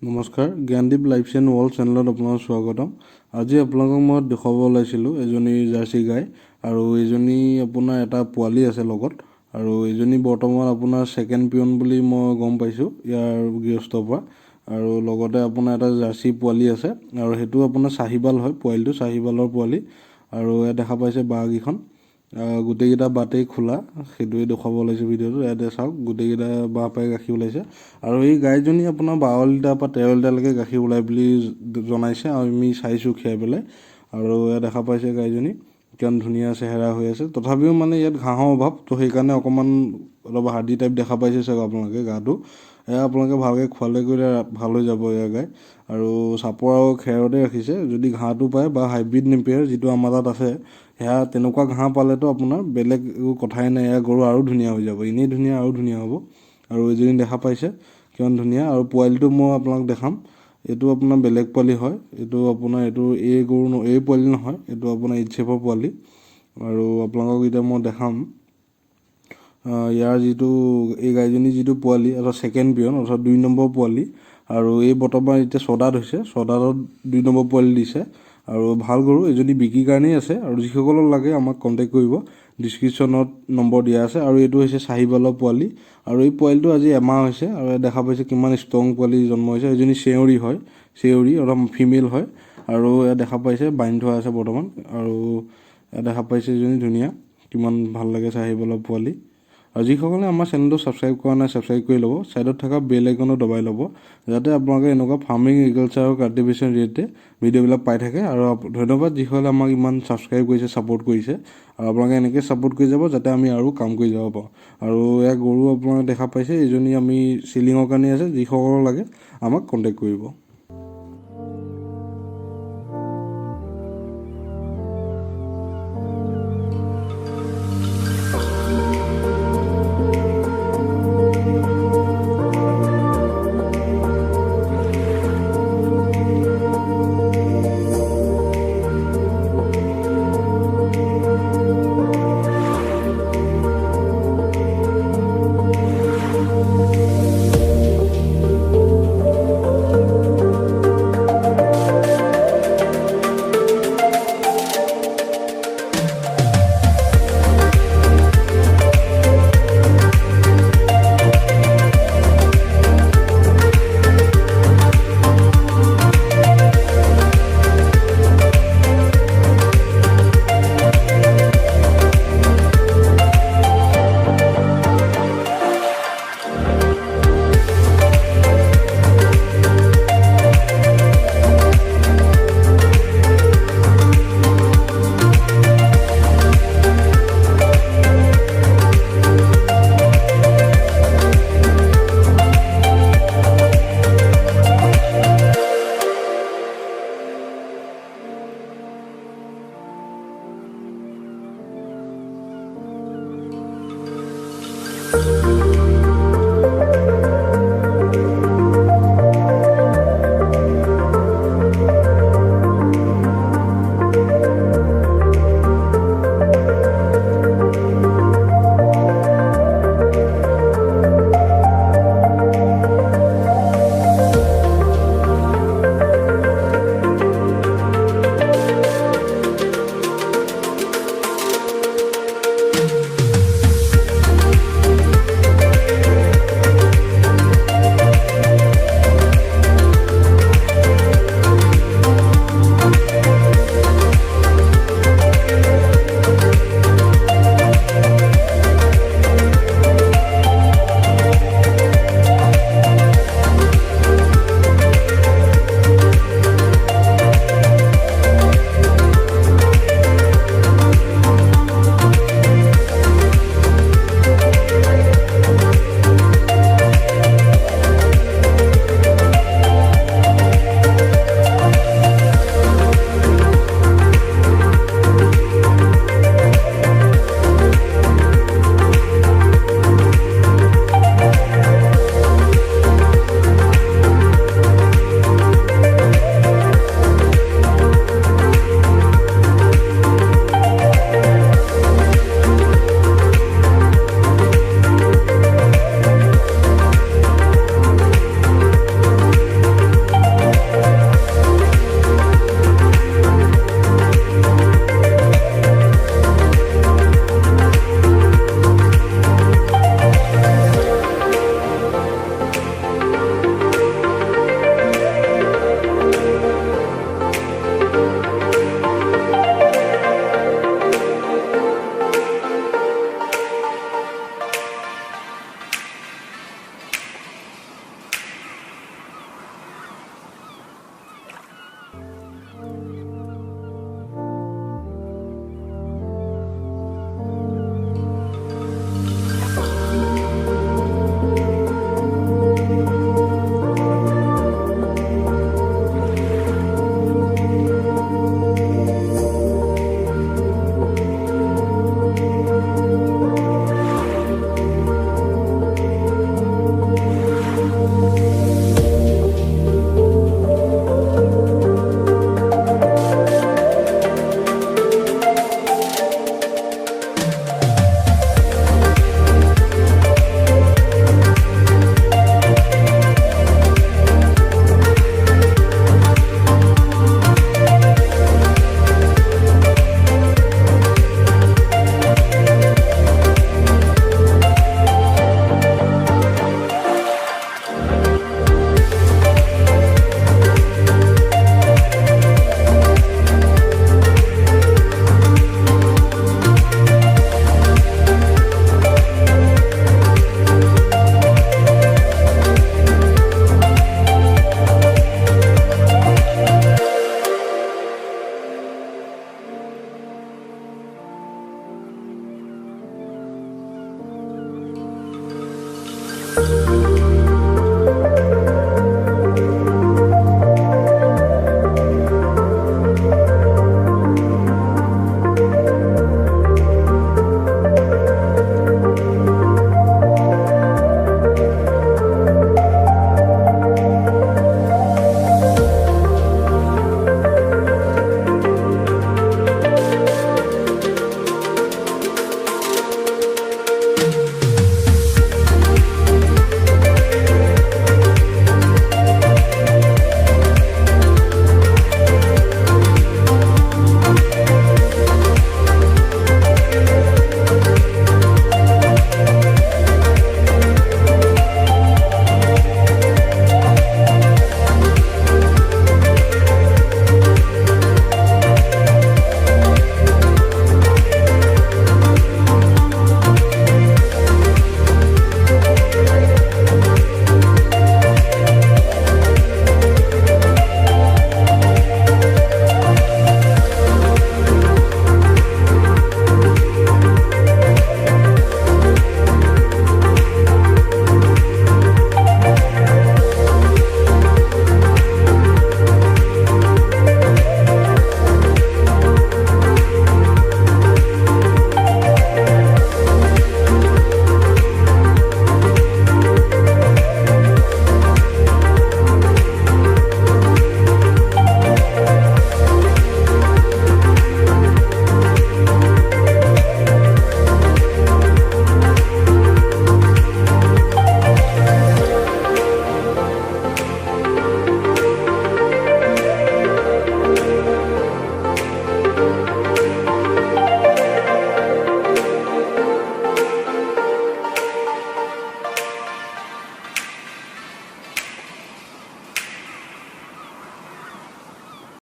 নমস্কাৰ Gyandeep life and world চেনেলত আপোনালোক স্বাগতম। আজি আপোনালোকক মই দেখাব ওলাইছিলোঁ এজনী জাৰ্চি গাই আৰু এইজনী আপোনাৰ এটা পোৱালি আছে লগত আৰু এইজনী বৰ্তমান আপোনাৰ ছেকেণ্ড পিয়ন বুলি মই গম পাইছোঁ ইয়াৰ গৃহস্থৰ পৰা। আৰু লগতে আপোনাৰ এটা জাৰ্চি পোৱালি আছে আৰু সেইটো আপোনাৰ চাহিৱাল হয়, পোৱালিটো চাহিৱালৰ পোৱালি। আৰু ইয়াত দেখা পাইছে বাঁহকেইখন, গোটেইকেইটা বাটেই খোলা, সেইটোৱে দেখুৱাব ওলাইছে ভিডিঅ'টো। ইয়াতে চাওক গোটেইকেইটা বাঁহ পাই গাখীৰ ওলাইছে আৰু এই গাইজনী আপোনাৰ 12 লিটাৰ পৰা 13 লিটাৰলৈকে গাখীৰ ওলাই বুলি জনাইছে আৰু আমি চাইছোঁ খীৰাই পেলাই। আৰু ইয়াত দেখা পাইছে গাইজনী কিমান ধুনীয়া চেহেৰা হৈ আছে। তথাপিও মানে ইয়াত ঘাঁহৰ অভাৱ, তো সেইকাৰণে অকণমান অলপ হাৰ্ডি টাইপ দেখা পাইছে চাগে আপোনালোকে গাটো। এয়া আপোনালোকে ভালকৈ খোৱালে কৰিলে ভাল হৈ যাব এয়া গাই। আৰু চাপৰ আৰু খেৰতে ৰাখিছে, যদি ঘাঁহটো পায় বা হাইব্ৰিড নেপিয়াৰ যিটো আমাৰ তাত আছে সেয়া তেনেকুৱা ঘাঁহ পালেতো আপোনাৰ বেলেগ একো কথাই নাই, এয়া গৰু আৰু ধুনীয়া হৈ যাব, এনেই ধুনীয়া আৰু ধুনীয়া হ'ব। আৰু এইজনী দেখা পাইছে কিমান ধুনীয়া। আৰু পোৱালিটো মই আপোনাক দেখাম, এইটো আপোনাৰ বেলেগ পোৱালি হয়, এইটো আপোনাৰ এইটো এই গৰু এই পোৱালি নহয়, এইটো আপোনাৰ এইচএফৰ পোৱালি। আৰু আপোনালোকক এতিয়া মই দেখাম ইয়াৰ যিটো এই গাইজনী যিটো পোৱালি অৰ্থাৎ ছেকেণ্ড পিয়ন অৰ্থাৎ 2 নম্বৰ পোৱালি। আৰু এই বৰ্তমান এতিয়া ছদাত হৈছে, ছদাতত 2 নম্বৰ পোৱালি দিছে। আৰু ভাল গৰু, এইজনী বিক্ৰীৰ কাৰণেই আছে আৰু যিসকলক লাগে আমাক কণ্টেক্ট কৰিব, ডিছক্ৰিপশ্যনত নম্বৰ দিয়া আছে। আৰু এইটো হৈছে চাহিৱালৰ পোৱালি আৰু এই পোৱালিটো আজি এমাহ হৈছে। আৰু দেখা পাইছে কিমান ষ্ট্ৰং পোৱালি জন্ম হৈছে। এইজনী চেউৰী হয়, চেউৰী অলপ ফিমেল হয়। আৰু ইয়াত দেখা পাইছে বান্ধি থোৱা আছে বৰ্তমান। আৰু ইয়াত দেখা পাইছে এইজনী ধুনীয়া, কিমান ভাল লাগে চাহিৱালৰ পোৱালি। আৰু যিসকলে আমাৰ চেনেলটো ছাবস্ক্ৰাইব কৰা নাই ছাবস্ক্ৰাইব কৰি ল'ব, ছাইডত থকা বেল আইকনটো দবাই ল'ব, যাতে আপোনালোকে এনেকুৱা ফাৰ্মিং এগ্ৰিকালচাৰ আৰু কাল্টিভেশ্যন ৰিলেটেড ভিডিঅ'বিলাক পাই থাকে। আৰু ধন্যবাদ যিসকলে আমাক ইমান ছাবস্ক্ৰাইব কৰিছে, ছাপোৰ্ট কৰিছে। আৰু আপোনালোকে এনেকৈ ছাপোৰ্ট কৰি যাব যাতে আমি আৰু কাম কৰি যাব পাৰোঁ। আৰু এয়া গৰু আপোনালোকে দেখা পাইছে, এইজনী আমি চিলিঙৰ কাৰণে আছে, যিসকলৰ লাগে আমাক কণ্টেক্ট কৰিব।